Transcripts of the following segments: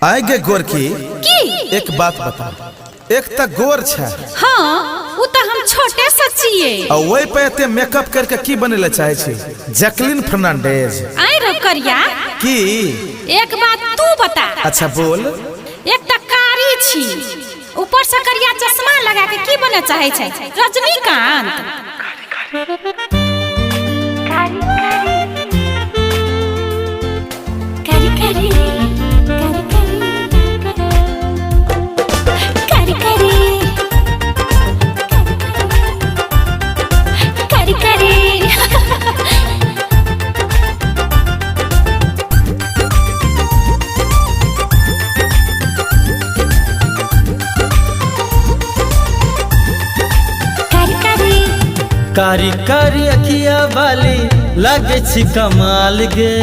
आगे गोर की एक बात बता, एक तक गोर छे। हाँ, वो तो हम छोटे सचिए। और वही पे ते मेकअप करके की बनेले चाहे छी? Jacqueline Fernandez. आई रो करिया की एक बात तू बता। अच्छा बोल। एक तक कारी छी, ऊपर से करिया चश्मा लगा के की बने चाहे छे? रजनीकांत। कारी कारी अखिया वाली लागे छी कमाल गे।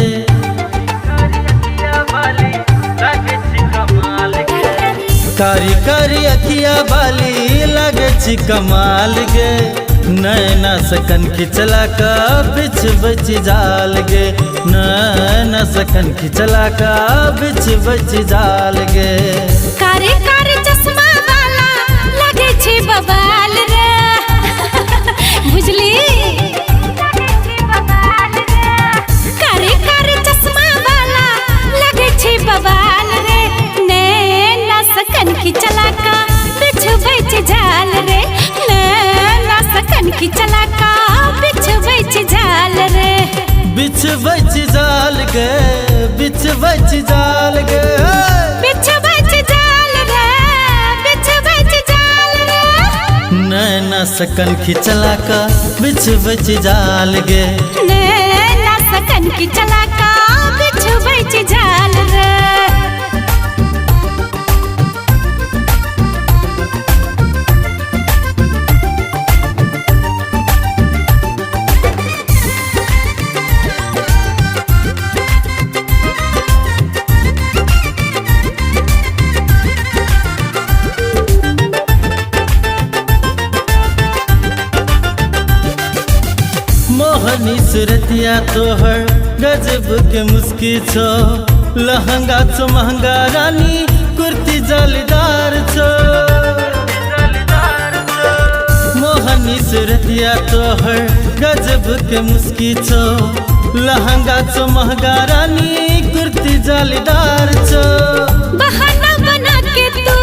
कारी कारी अखिया वाली लागे छी कमाल गे। नैना सकन खिचला का बिच बच जाल गे। नैना सकन खिचला का बिच बच जाल गे। कारी कारी चश्मा वाला लागे छी बवाल रे। बुझली? कारी कारी चश्मा वाला लागे छी बवाल रे। नैना सकन खिचला का बिच बच जाल रे। नैना सकन खिचला का बिच बच जाल रे। बिच बच जाल गे, बिच बच जाल गे। बिच बच जाल रे, बिच बच जाल रे। नैना सकन खिचला का बिच बच जाल गे। नैना सकन खिचला का बिच बच जाल रे। मोहनी सुरतिया तोहर गजब के मुस्की छो। लहंगा छो महंगा रानी, कुर्ती जालीदार छो। मोहनी सुरतिया तोहर गजब के मुस्की छो। लहंगा छो महंगा रानी, कुर्ती जालीदार छो। बहाना बना के तू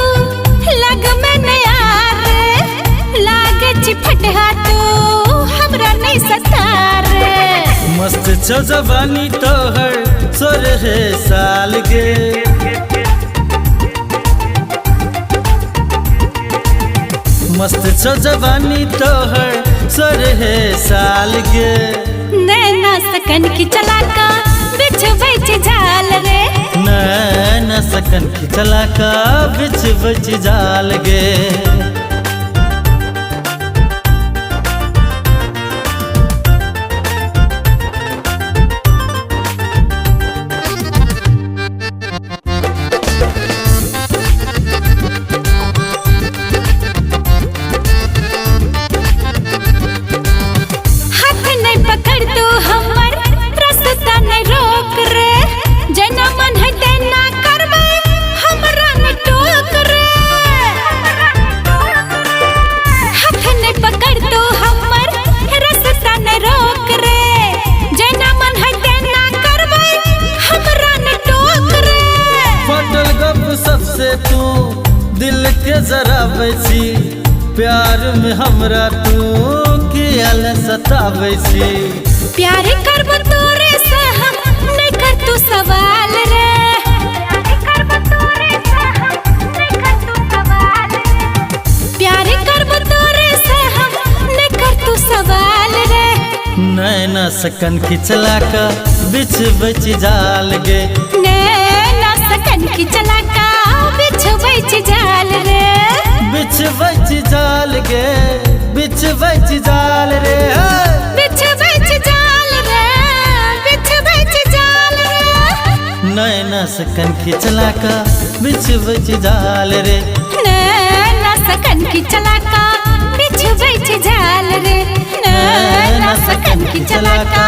लग में नया रे। लागे चिपटहा तू हमरा नहीं सतार रे। मस्त छो जवानी तोहर 16 साल गे। मस्त छो जवानी तोहर 16 साल गे। नैना सकन खिचला का बिच बच जाल रे। नैना सकन खिचला का बिच बच जाल गे। सबसे तू दिल के जरा बैसी, प्यार में हमरा तू किया सतावैसी। प्यार करब तोरे से हम नहीं कर तू सवाल रे। प्यार करब तोरे से हम नहीं कर तू सवाल रे। नैना सकन खिचला का बिच बच जाल गे। नैना सकन खिचला का बिच बच जाल रे। बिच बच जाल गे, बिच बच जाल रे। बिच बच जाल रे, बिच बच जाल रे। नैना सकन खिचला का बिच बच जाल रे। नैना सकन खिचला का बिच बच जाल रे। नैना सकन खिचला का